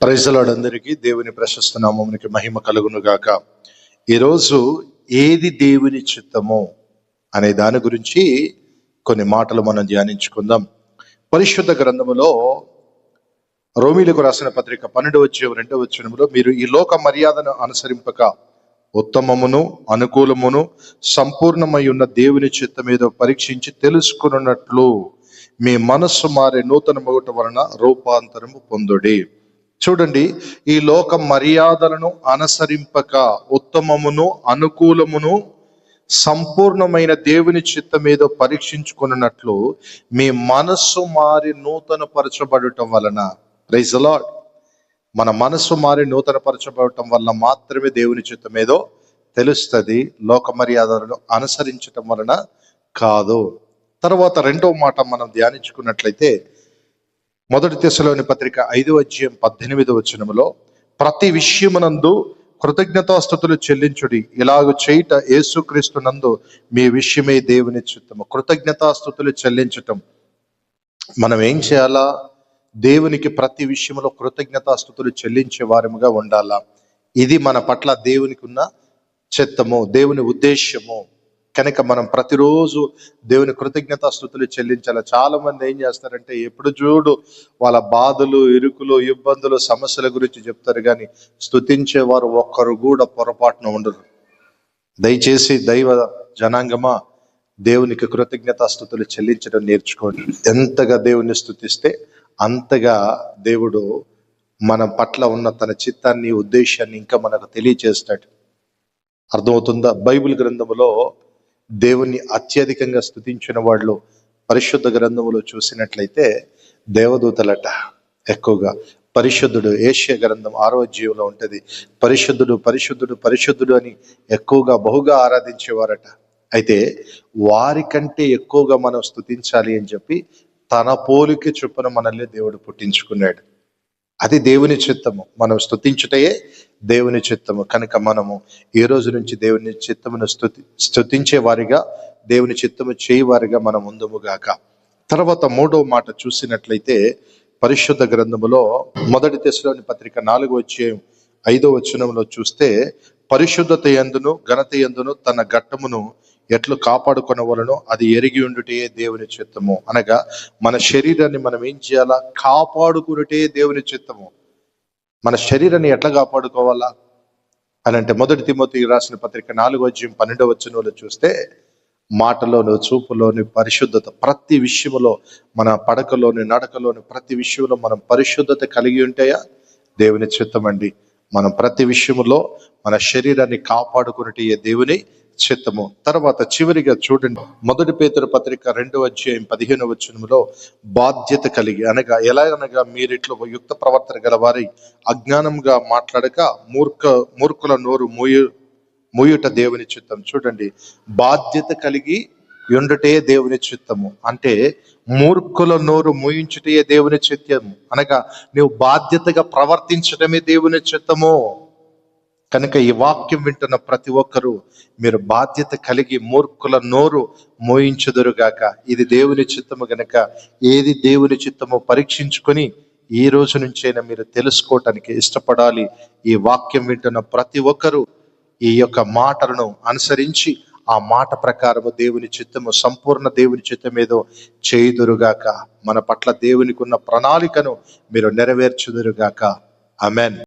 Praise the lord. అందరికీ దేవుని ప్రశస్త నామమునికి మహిమ కలుగును గాక. ఈరోజు ఏది దేవుని చిత్తమో అనే దాని గురించి కొన్ని మాటలు మనం ధ్యానించుకుందాం. పరిశుద్ధ గ్రంథములో రోమీలకు రాసిన పత్రిక 12:2 మీరు ఈ లోక మర్యాదను అనుసరింపక ఉత్తమమును అనుకూలమును సంపూర్ణమై ఉన్న దేవుని చిత్తమేదో పరీక్షించి తెలుసుకున్నట్లు మీ మనస్సు మారే నూతన మొగట వలన రూపాంతరము పొందుడి. చూడండి, ఈ లోక మర్యాదలను అనుసరింపక ఉత్తమమును అనుకూలమును సంపూర్ణమైన దేవుని చిత్తమేదో పరీక్షించుకున్నట్లు మీ మనస్సు మారి నూతన పరచబడటం వలన, ప్రైజ్ ది లార్డ్, మన మనస్సు మారి నూతన పరచబడటం వలన మాత్రమే దేవుని చిత్తమేదో తెలుస్తుంది, లోక మర్యాదలను అనుసరించటం వలన కాదు. తర్వాత రెండవ మాట మనం ధ్యానించుకున్నట్లయితే మొదటి తెస్సలోని పత్రిక 5:18 ప్రతి విషయమునందు కృతజ్ఞతాస్తుతులు చెల్లించుడి, ఇలాగ చేయుట యేసుక్రీస్తు నందు మీ విషయమే దేవుని చిత్తము. కృతజ్ఞతాస్తుతులు చెల్లించటం, మనం ఏం చేయాలా? దేవునికి ప్రతి విషయంలో కృతజ్ఞతాస్తుతులు చెల్లించే వారముగా ఉండాలా. ఇది మన పట్ల దేవునికి ఉన్న చిత్తము, దేవుని ఉద్దేశ్యము. కనుక మనం ప్రతిరోజు దేవుని కృతజ్ఞతాస్తుతులు చెల్లించాలి. చాలా మంది ఏం చేస్తారంటే ఎప్పుడు చూడు వాళ్ళ బాధలు, ఇరుకులు, ఇబ్బందులు, సమస్యల గురించి చెప్తారు, కానీ స్తుతించేవారు ఒక్కరు కూడా పొరపాటున ఉండరు. దయచేసి దైవ జనాంగమా, దేవునికి కృతజ్ఞతాస్తుతులు చెల్లించడం నేర్చుకోండి. ఎంతగా దేవుని స్తుతిస్తే అంతగా దేవుడు మన పట్ల ఉన్న తన చిత్తాన్ని, ఉద్దేశాన్ని ఇంకా మనకు తెలియచేస్తాడు. అర్థమవుతుందా? బైబిల్ గ్రంథములో దేవుణ్ణి అత్యధికంగా స్తుతించిన వాళ్ళు పరిశుద్ధ గ్రంథములో చూసినట్లయితే దేవదూతలట ఎక్కువగా. పరిశుద్ధుడు, ఏషియా గ్రంథం 6వ ఉంటది, పరిశుద్ధుడు పరిశుద్ధుడు పరిశుద్ధుడు అని ఎక్కువగా బహుగా ఆరాధించేవారట. అయితే వారికంటే ఎక్కువగా మనం స్తుతించాలి అని చెప్పి తన పోలిక చొప్పున మనల్ని దేవుడు పుట్టించుకున్నాడు. అది దేవుని చిత్తము. మనం స్తుతించుటయే దేవుని చిత్తము. కనుక మనము ఈ రోజు నుంచి దేవుని చిత్తమును స్తుతించే వారిగా, దేవుని చిత్తము చేయవారిగా మనం ముందుముగాక. తర్వాత మూడవ మాట చూసినట్లయితే పరిశుద్ధ గ్రంథములో మొదటి తెస్సలోని పత్రిక 4:5 చూస్తే పరిశుద్ధత యందును ఘనత యందును తన ఘట్టమును ఎట్లు కాపాడుకొనవలనో అది ఎరిగి ఉండుటే దేవుని చిత్తము. అనగా మన శరీరాన్ని మనం ఏం చేయాలా? కాపాడుకున్నటే దేవుని చిత్తము. మన శరీరాన్ని ఎట్లా కాపాడుకోవాలా అని అంటే మొదటి తిమోతి రాసిన పత్రిక 4:12 చూస్తే మాటలోను, చూపులోని పరిశుద్ధత, ప్రతి విషయంలో, మన పడకలోని, నడకలోని ప్రతి విషయంలో మనం పరిశుద్ధత కలిగి ఉంటేయా దేవుని చిత్తం అండి. మనం ప్రతి విషయంలో మన శరీరాన్ని కాపాడుకున్నట్టే దేవుని చిత్తము. తర్వాత చివరిగా చూడండి, మొదటి పేతురు పత్రిక 2:15 బాధ్యత కలిగి, అనగా ఎలాగనగా మీరిట్లో యుక్త ప్రవర్తన గలవారి అజ్ఞానంగా మాట్లాడక మూర్ఖుల నోరు మూయుట దేవుని చిత్తం. చూడండి, బాధ్యత కలిగి ఉండుటే దేవుని చిత్తము అంటే మూర్ఖుల నోరు మూయించుటే దేవుని చిత్తము. అనగా నువ్వు బాధ్యతగా ప్రవర్తించడమే దేవుని చిత్తము. కనుక ఈ వాక్యం వింటున్న ప్రతి ఒక్కరూ మీరు బాధ్యత కలిగి మూర్ఖుల నోరు మోయించుదురుగాక. ఇది దేవుని చిత్తము. గనక ఏది దేవుని చిత్తమో పరీక్షించుకొని ఈ రోజు నుంచైనా మీరు తెలుసుకోవటానికి ఇష్టపడాలి. ఈ వాక్యం వింటున్న ప్రతి ఒక్కరూ ఈ యొక్క మాటలను అనుసరించి ఆ మాట ప్రకారము దేవుని చిత్తము, సంపూర్ణ దేవుని చిత్తం ఏదో చేయుదురుగాక. మన పట్ల దేవునికి ఉన్న ప్రణాళికను మీరు నెరవేర్చుదురుగాక. ఆమేన్.